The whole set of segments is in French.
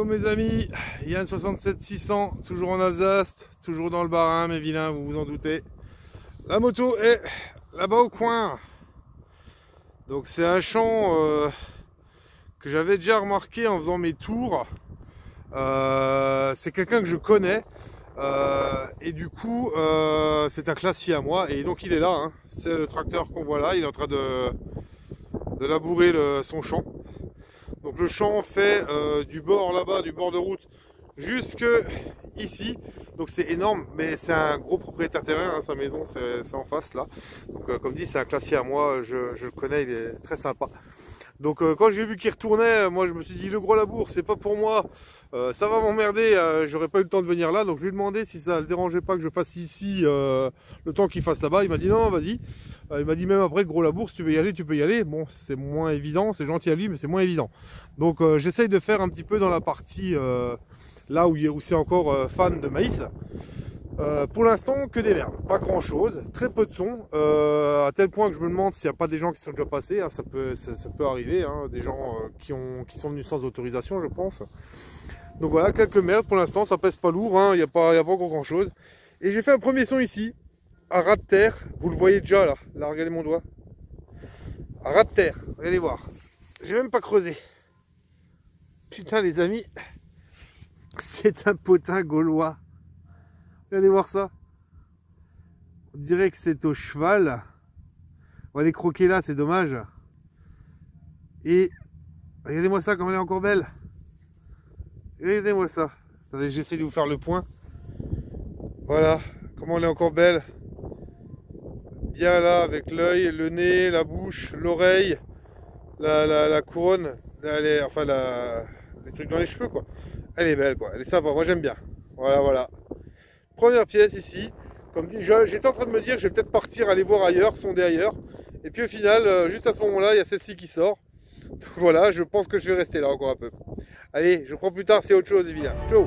mes amis, Yann 67 600, toujours en Alsace, toujours dans le Bas-Rhin, mes vilains, vous vous en doutez. La moto est là-bas au coin. Donc c'est un champ que j'avais déjà remarqué en faisant mes tours. C'est quelqu'un que je connais. Et du coup, c'est un classier à moi. Et donc il est là, hein. C'est le tracteur qu'on voit là, il est en train de labourer son champ. Donc le champ fait du bord là-bas, du bord de route, jusque ici. Donc c'est énorme, mais c'est un gros propriétaire terrain, hein, sa maison c'est en face là. Donc comme dit, c'est un classier à moi, je le connais, il est très sympa. Donc quand j'ai vu qu'il retournait, moi je me suis dit le gros labour c'est pas pour moi, ça va m'emmerder, j'aurais pas eu le temps de venir là. Donc je lui ai demandé si ça le dérangeait pas que je fasse ici le temps qu'il fasse là-bas. Il m'a dit non, vas-y. Il m'a dit même après gros labour, si tu veux y aller, tu peux y aller. Bon, c'est moins évident, c'est gentil à lui, mais c'est moins évident. Donc j'essaye de faire un petit peu dans la partie là où c'est encore fan de maïs. Pour l'instant, que des verbes, pas grand chose, très peu de son, à tel point que je me demande s'il n'y a pas des gens qui sont déjà passés, hein, ça peut arriver, hein, des gens qui sont venus sans autorisation, je pense. Donc voilà, quelques merdes pour l'instant, ça pèse pas lourd, hein, il n'y a pas encore grand chose. Et j'ai fait un premier son ici, à ras de terre, vous le voyez déjà là, regardez mon doigt. À ras de terre, allez voir, j'ai même pas creusé. Putain les amis, c'est un potin gaulois. Regardez voir ça. On dirait que c'est au cheval. On va les croquer là, c'est dommage. Et regardez-moi ça, comme elle est encore belle. Regardez-moi ça. Attendez, j'essaie de vous faire le point. Voilà, comment elle est encore belle. Bien là, avec l'œil, le nez, la bouche, l'oreille, la couronne. Enfin, les trucs dans les cheveux, quoi. Elle est belle, quoi. Elle est sympa, moi j'aime bien. Voilà, voilà. Première pièce ici, comme dit, j'étais en train de me dire que je vais peut-être partir, aller voir ailleurs, sonder ailleurs. Et puis au final, juste à ce moment-là, il y a celle-ci qui sort. Donc, voilà, je pense que je vais rester là encore un peu. Allez, je prends plus tard, c'est autre chose évidemment. Ciao.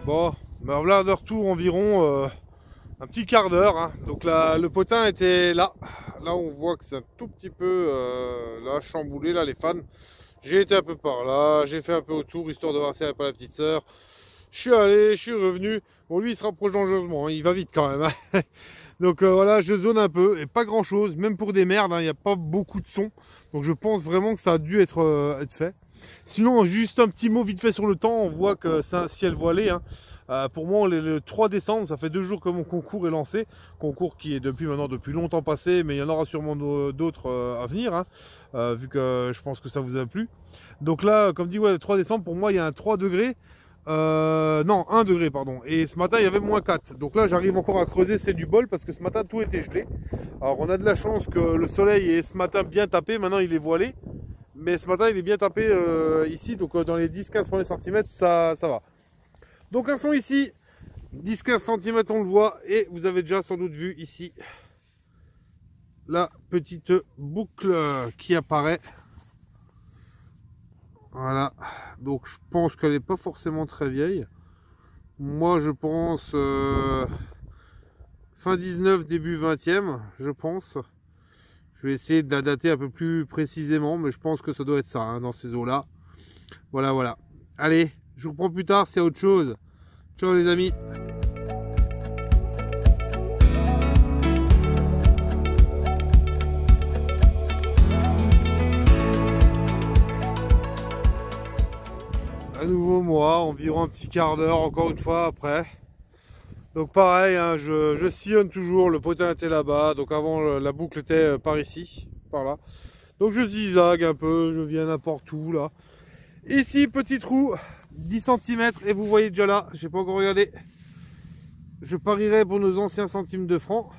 Bon, ben voilà de retour environ un petit quart d'heure, hein. Donc là, le potin était là. Là, on voit que c'est un tout petit peu là, chamboulé, là, les fans. J'ai été un peu par là, j'ai fait un peu autour, histoire de voir si elle n'avait pas la petite sœur. Je suis allé, je suis revenu. Bon, lui, il se rapproche dangereusement, hein. Il va vite quand même, hein. Donc voilà, je zone un peu, et pas grand chose, même pour des merdes, hein, il n'y a pas beaucoup de son. Donc je pense vraiment que ça a dû être fait. Sinon, juste un petit mot vite fait sur le temps, on voit que c'est un ciel voilé, hein. Pour moi, le 3 décembre, ça fait 2 jours que mon concours est lancé. Concours qui est depuis longtemps passé, mais il y en aura sûrement d'autres à venir, hein, vu que je pense que ça vous a plu. Donc là, comme dit, ouais, le 3 décembre, pour moi, il y a un 3 degrés. Non, 1 degré, pardon. Et ce matin, il y avait moins 4. Donc là, j'arrive encore à creuser, c'est du bol, parce que ce matin, tout était gelé. Alors, on a de la chance que le soleil est ce matin bien tapé. Maintenant, il est voilé. Mais ce matin, il est bien tapé ici. Donc, dans les 10-15 premiers centimètres, ça va. Donc un son ici, 10-15 cm on le voit, et vous avez déjà sans doute vu ici la petite boucle qui apparaît. Voilà, donc je pense qu'elle n'est pas forcément très vieille. Moi je pense fin 19, début 20e, je pense. Je vais essayer de la dater un peu plus précisément, mais je pense que ça doit être ça, hein, dans ces eaux-là. Voilà, voilà. Allez, je vous reprends plus tard, c'est autre chose. Ciao les amis. À nouveau moi, environ un petit quart d'heure encore une fois après. Donc pareil, hein, je sillonne toujours, le potin était là-bas, donc avant la boucle était par ici, par là. Donc je zigzague un peu, je viens n'importe où là. Ici, petit trou, 10 cm, et vous voyez déjà là, j'ai pas encore regardé. Je parierais pour nos anciens centimes de francs,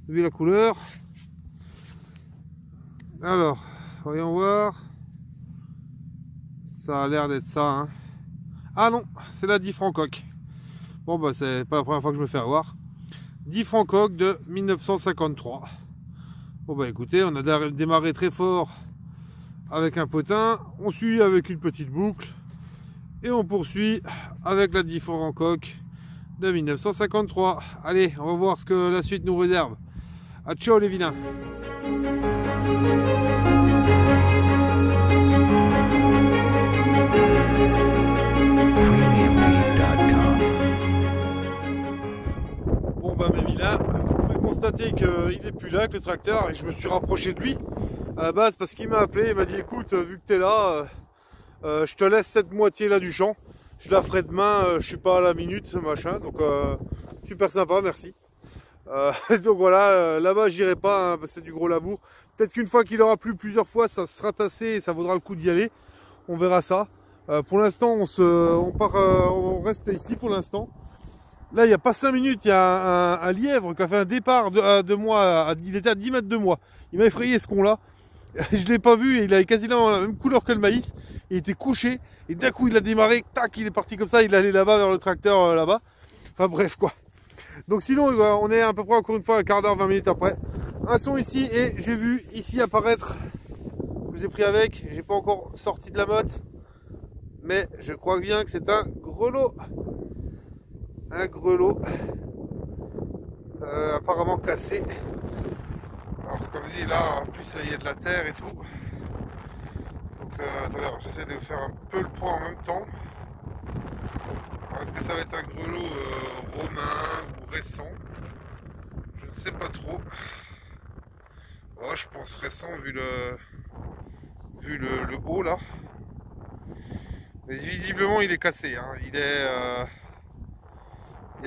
vu la couleur. Alors, voyons voir. Ça a l'air d'être ça, hein. Ah non, c'est la 10 francs coque. Bon bah c'est pas la première fois que je me fais avoir. 10 francs coque de 1953. Bon bah écoutez, on a démarré très fort avec un potin, on suit avec une petite boucle et on poursuit avec la 10 francs coque de 1953. Allez, on va voir ce que la suite nous réserve. A ciao les vilains. Bon bah mes vilains, vous pouvez constater qu'il n'est plus là avec le tracteur et je me suis rapproché de lui à la base parce qu'il m'a appelé, il m'a dit écoute, vu que tu es là, je te laisse cette moitié là du champ, je la ferai demain, je suis pas à la minute, machin, donc super sympa, merci. Donc voilà, là-bas j'irai pas, hein, parce que c'est du gros labour. Peut-être qu'une fois qu'il aura plu plusieurs fois, ça sera tassé et ça vaudra le coup d'y aller. On verra ça. Pour l'instant, on reste ici pour l'instant. Là, il n'y a pas 5 minutes, il y a un lièvre qui a fait un départ de moi. Il était à 10 mètres de moi. Il m'a effrayé ce con-là. Je ne l'ai pas vu et il avait quasiment la même couleur que le maïs. Il était couché et d'un coup il a démarré, tac, il est parti comme ça, il allait là-bas vers le tracteur là-bas. Enfin bref quoi. Donc sinon on est à peu près encore une fois un quart d'heure, 20 minutes après. Un son ici et j'ai vu ici apparaître, je vous ai pris avec, j'ai pas encore sorti de la motte, mais je crois bien que c'est un grelot. Un grelot apparemment cassé. Alors comme dit là, en plus il y a de la terre et tout. Donc attendez, j'essaie de faire un peu le point en même temps. Est-ce que ça va être un grelot romain ou récent? Je ne sais pas trop. Oh, je pense récent vu le haut là. Mais visiblement il est cassé. Hein. Il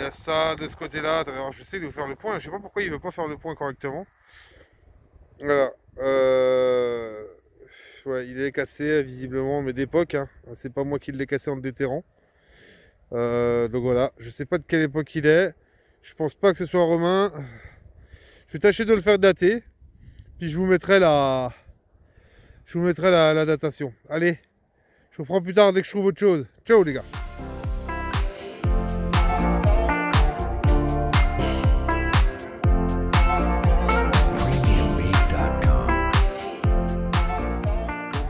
y a ça de ce côté-là. Alors, je sais de vous faire le point. Je ne sais pas pourquoi il ne veut pas faire le point correctement. Voilà. Ouais, il est cassé visiblement, mais d'époque. Hein. C'est pas moi qui l'ai cassé en le déterrant. Donc voilà. Je sais pas de quelle époque il est. Je pense pas que ce soit romain. Je vais tâcher de le faire dater. Puis je vous mettrai la datation. Allez. Je vous reprends plus tard dès que je trouve autre chose. Ciao les gars.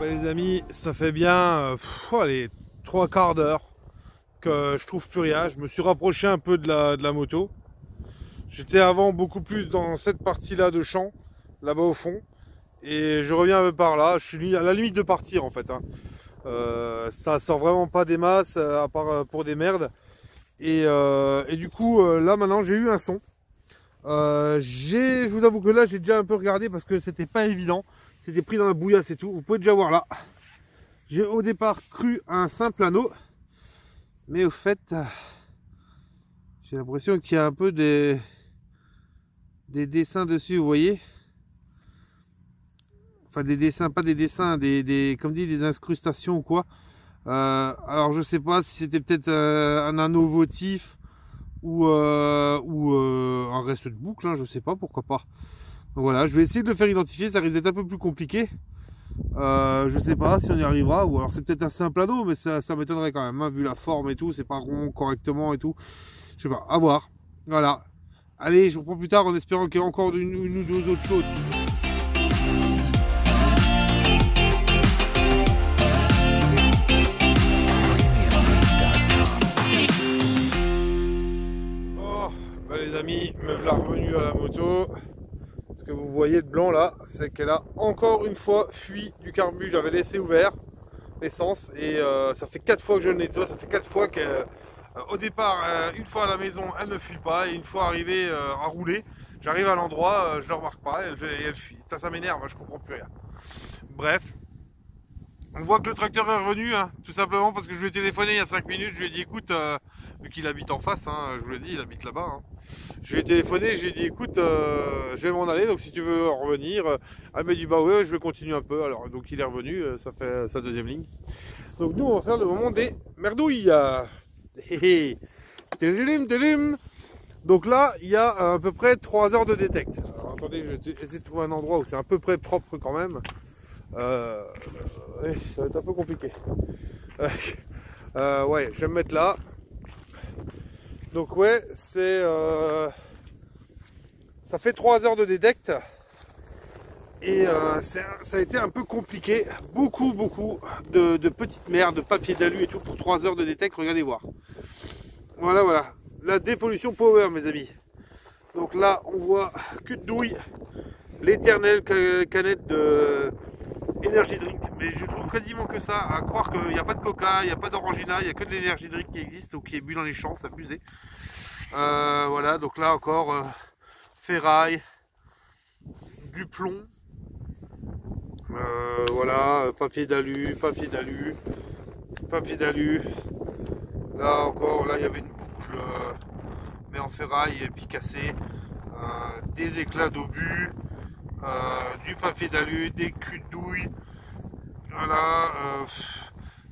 Les amis, ça fait bien allez, 3 quarts d'heure que je trouve plus rien. Je me suis rapproché un peu de la moto. J'étais avant beaucoup plus dans cette partie là de champ, là-bas au fond, et je reviens un peu par là. Je suis à la limite de partir en fait, hein. Ça sort vraiment pas des masses à part pour des merdes, et du coup là maintenant j'ai eu un son. Je vous avoue que là j'ai déjà un peu regardé parce que c'était pas évident. C'était pris dans la bouillasse et tout. Vous pouvez déjà voir là. J'ai au départ cru à un simple anneau. Mais au fait, j'ai l'impression qu'il y a un peu des dessins dessus, vous voyez. Enfin des dessins, pas des dessins, comme dit, des incrustations ou quoi. Alors je sais pas si c'était peut-être un anneau votif ou un reste de boucle, hein, je sais pas, pourquoi pas. Donc voilà, je vais essayer de le faire identifier, ça risque d'être un peu plus compliqué. Je sais pas si on y arrivera, ou alors c'est peut-être un simple anneau, mais ça m'étonnerait quand même, hein, vu la forme et tout, c'est pas rond correctement et tout. Je sais pas, à voir. Voilà. Allez, je vous reprends plus tard en espérant qu'il y ait encore une ou deux autres choses. Oh, bah les amis, me voilà revenu à la moto. Ce que vous voyez de blanc là, c'est qu'elle a encore une fois fui du carbu. J'avais laissé ouvert l'essence et ça fait 4 fois que je le nettoie. Ça fait 4 fois qu'au départ, une fois à la maison, elle ne fuit pas, et une fois arrivée à rouler, j'arrive à l'endroit, je ne le remarque pas, elle fuit. Ça m'énerve, je comprends plus rien. Bref, on voit que le tracteur est revenu, hein, tout simplement parce que je lui ai téléphoné il y a 5 minutes. Je lui ai dit écoute, vu qu'il habite en face, hein, je vous l'ai dit, il habite là-bas. Hein. Je lui ai téléphoné, je lui ai dit écoute, je vais m'en aller, donc si tu veux revenir, elle m'a dit bah ouais, je vais continuer un peu. Alors donc il est revenu, ça fait sa deuxième ligne. Donc nous on va faire le moment des merdouilles. Donc là il y a à peu près 3 heures de détect. Alors attendez, je vais essayer de trouver un endroit où c'est à peu près propre quand même. Ouais, ça va être un peu compliqué. Ouais, je vais me mettre là. Donc ouais, c'est ça fait 3 heures de détect et ça a été un peu compliqué. Beaucoup de petites merdes, de papier d'alu et tout pour 3 heures de détect. Regardez voir. Voilà. la dépollution power, mes amis. Donc là, on voit cul de douille, l'éternelle canette de Energy Drink. Mais je trouve quasiment que ça, à croire qu'il n'y a pas de coca, il n'y a pas d'orangina, il n'y a que de l'Energy Drink qui existe ou qui est bu dans les champs, c'est abusé. Voilà, donc là encore, ferraille, du plomb, voilà, papier d'alu. Là encore, là il y avait une boucle, mais en ferraille et puis cassée, des éclats d'obus, du papier d'alu, des culs de douille, voilà,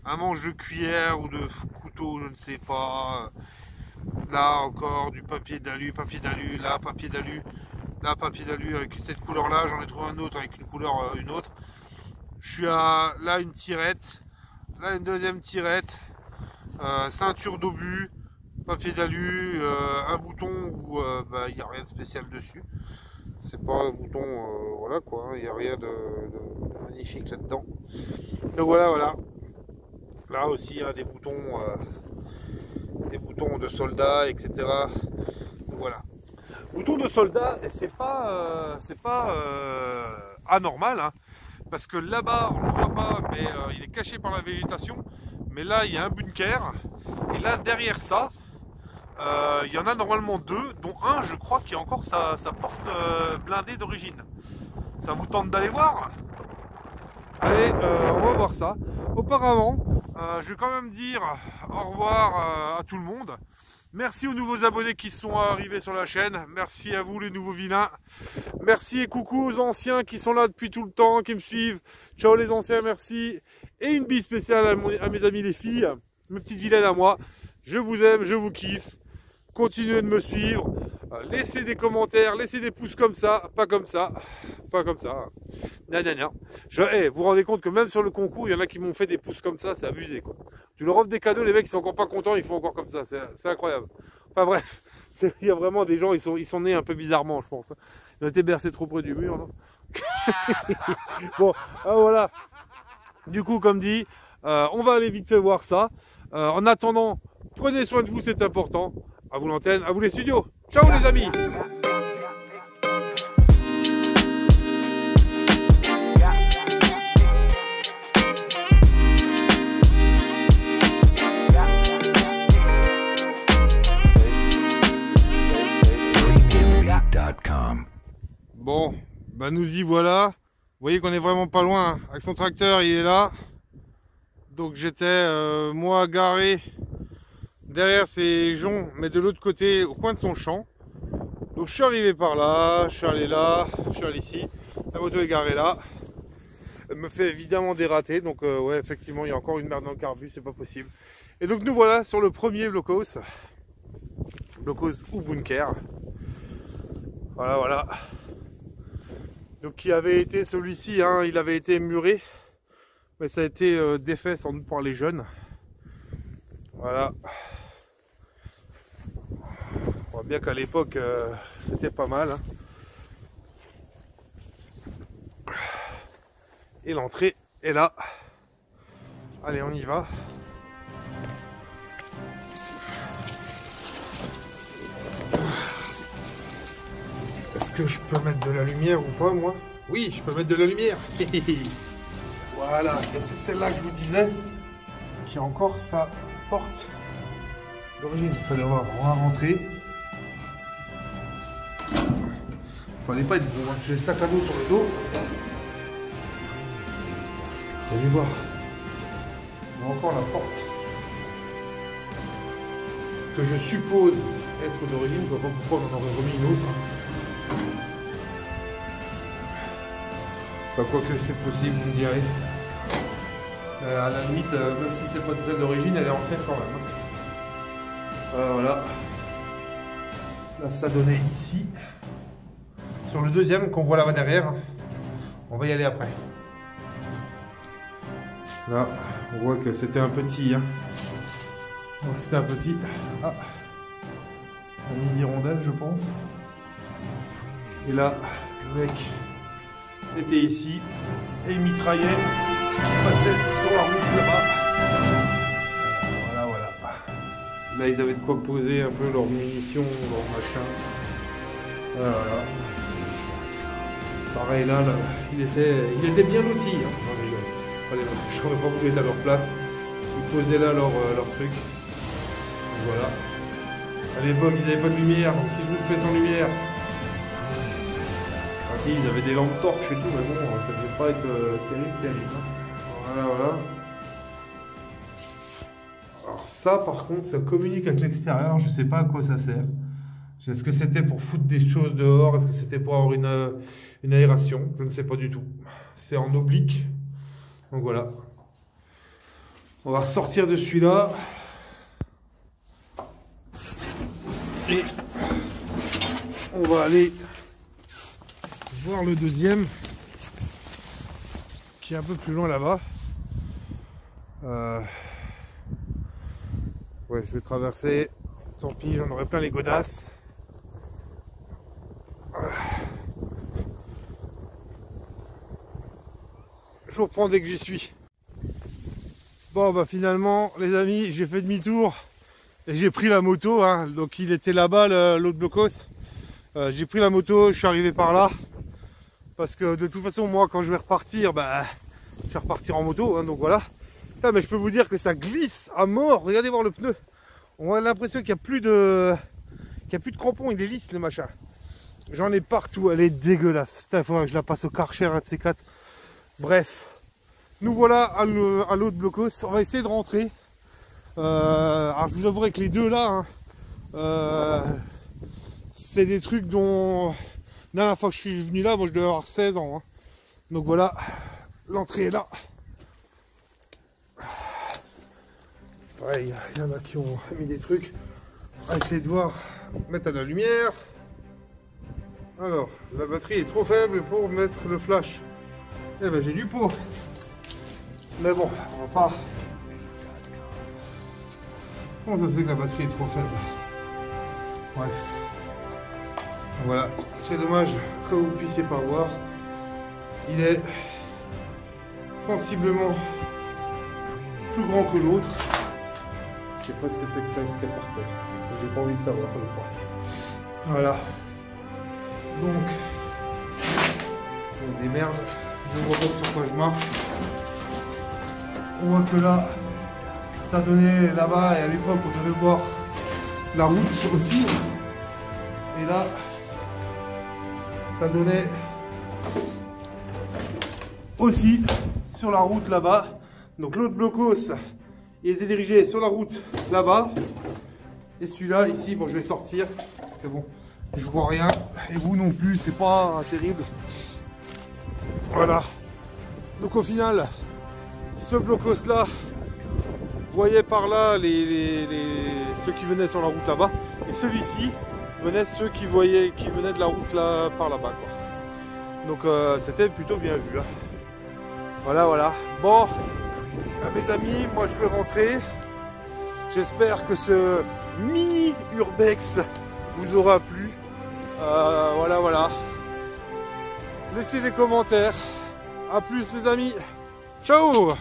un manche de cuillère ou de couteau, je ne sais pas. Là encore du papier d'alu, là papier d'alu, avec cette couleur là, j'en ai trouvé un autre avec une couleur une autre. Je suis à là une tirette, là une deuxième tirette, ceinture d'obus, papier d'alu, un bouton où il n'y a rien de spécial dessus. C'est pas un bouton, voilà quoi, il n'y a rien de magnifique là-dedans. Donc voilà. Là aussi il y a des boutons de soldats, etc. Donc voilà. Bouton de soldat, et c'est pas anormal, hein, parce que là-bas on ne le voit pas, mais il est caché par la végétation. Mais là il y a un bunker, et là derrière ça, il y en a normalement deux, dont un je crois qui a encore sa porte blindée d'origine. Ça vous tente d'aller voir? Allez, on va voir ça. Auparavant, je vais quand même dire au revoir à tout le monde. Merci aux nouveaux abonnés qui sont arrivés sur la chaîne. Merci à vous les nouveaux vilains. Merci et coucou aux anciens qui sont là depuis tout le temps, qui me suivent. Ciao les anciens, merci. Et une bise spéciale à mes amis les filles, mes petites vilaines à moi. Je vous aime, je vous kiffe. Continuez de me suivre. Laissez des commentaires, laissez des pouces comme ça, pas comme ça. Pas comme ça. Vous vous rendez compte que même sur le concours, il y en a qui m'ont fait des pouces comme ça, c'est abusé quoi. Tu leur offres des cadeaux, les mecs ils sont encore pas contents, ils font encore comme ça, c'est incroyable. Enfin bref, il y a vraiment des gens, ils sont nés un peu bizarrement, je pense. Ils ont été bercés trop près du mur, non? Bon, voilà. Du coup, comme dit, on va aller vite fait voir ça. En attendant, prenez soin de vous, c'est important. À vous l'antenne, à vous les studios. Ciao les amis. Bon, bah nous y voilà. Vous voyez qu'on est vraiment pas loin, hein. Avec son tracteur, il est là. Donc j'étais moi garé derrière ces joncs, mais de l'autre côté, au coin de son champ. Donc je suis arrivé par là, je suis allé là, je suis allé ici. La moto est garée là. Elle me fait évidemment dérater. Donc ouais, effectivement, il y a encore une merde dans le carbu, c'est pas possible. Et donc nous voilà sur le premier blockhouse. Blockhouse ou bunker. Voilà. Donc qui avait été celui-ci, hein, il avait été muré, mais ça a été défait sans doute par les jeunes. Voilà. On voit bien qu'à l'époque c'était pas mal. Hein. Et l'entrée est là. Allez, on y va. Est-ce que je peux mettre de la lumière ou pas, moi? Oui, je peux mettre de la lumière. Voilà, et c'est celle-là que je vous disais, qui a encore sa porte d'origine. Il fallait voir, on va rentrer. Il fallait pas être bon, hein. J'ai le sac à dos sur le dos. Vous allez voir. On a encore la porte. Que je suppose être d'origine, je ne vois pas pourquoi on en aurait remis une autre. Enfin, quoi que c'est possible, vous me direz. À la limite, même si c'est pas celle d'origine, elle est ancienne quand même. Voilà. Là, ça donnait ici. Sur le deuxième qu'on voit là-bas derrière. On va y aller après. Là, on voit que c'était un petit. Hein. Donc c'était un petit. Ah, un mini rondelle, je pense. Et là, le mec était ici et il mitraillait ce qui passait sur la route là-bas. Voilà. Là ils avaient de quoi poser un peu leurs munitions, leurs machins. Voilà. Pareil là, il était bien loti. Hein. Je n'aurais pas voulu être à leur place. Ils posaient là leur truc. Donc, voilà. À l'époque ils n'avaient pas de lumière, donc si je vous le fais sans lumière. Ah si, ils avaient des lampes torches et tout, mais bon, ça ne devait pas être terrible. Hein. Voilà. Alors ça par contre, ça communique avec l'extérieur, je ne sais pas à quoi ça sert. Est-ce que c'était pour foutre des choses dehors? Est-ce que c'était pour avoir une aération? Je ne sais pas du tout. C'est en oblique. Donc voilà. On va ressortir de celui-là. Et on va aller voir le deuxième. Qui est un peu plus loin là-bas. Ouais, je vais traverser. Tant pis, j'en aurai plein les godasses. Je reprends dès que j'y suis. Bon bah finalement les amis, j'ai fait demi-tour et j'ai pris la moto, hein. Donc il était là-bas l'autre blocos. J'ai pris la moto, je suis arrivé par là. Parce que de toute façon moi quand je vais repartir, bah je vais repartir en moto, hein, donc voilà. Putain, mais je peux vous dire que ça glisse à mort, regardez voir le pneu. On a l'impression qu'il n'y a plus de crampons, il est lisse le machin. J'en ai partout, elle est dégueulasse. Putain, il faudra que je la passe au Karcher, un de ces quatre. Bref, nous voilà à l'autre blocos. On va essayer de rentrer. Alors je vous avouerai que les deux là, hein, c'est des trucs dont... La dernière fois que je suis venu là, moi je devais avoir 16 ans. Hein. Donc voilà, l'entrée est là. Ouais, il y en a qui ont mis des trucs. On va essayer de voir, mettre à la lumière. Alors, la batterie est trop faible pour mettre le flash. Eh ben j'ai du pot. Mais bon, on va pas... Comment ça se fait que la batterie est trop faible? Bref. Voilà, c'est dommage que vous ne puissiez pas voir. Il est sensiblement plus grand que l'autre. Je sais pas ce que c'est que ça, ce qu'il y a par terre. J'ai pas envie de savoir, je crois. Voilà. Donc, des merdes. Je vois pas sur quoi je marche. On voit que là, ça donnait là-bas, et à l'époque, on devait voir la route aussi. Et là, ça donnait aussi sur la route là-bas. Donc l'autre blocos, il était dirigé sur la route là-bas. Et celui-là, ici, bon, je vais sortir. Parce que bon, je vois rien. Et vous non plus, c'est pas terrible. Voilà. Donc au final, ce blocos là, vous voyez par là ceux qui venaient sur la route là-bas. Et celui-ci venaient ceux qui venaient de la route là, par là-bas. Donc c'était plutôt bien vu. Hein. Voilà. Bon, mes amis, moi je vais rentrer. J'espère que ce mini urbex vous aura plu. Voilà. Laissez des commentaires. A plus les amis. Ciao.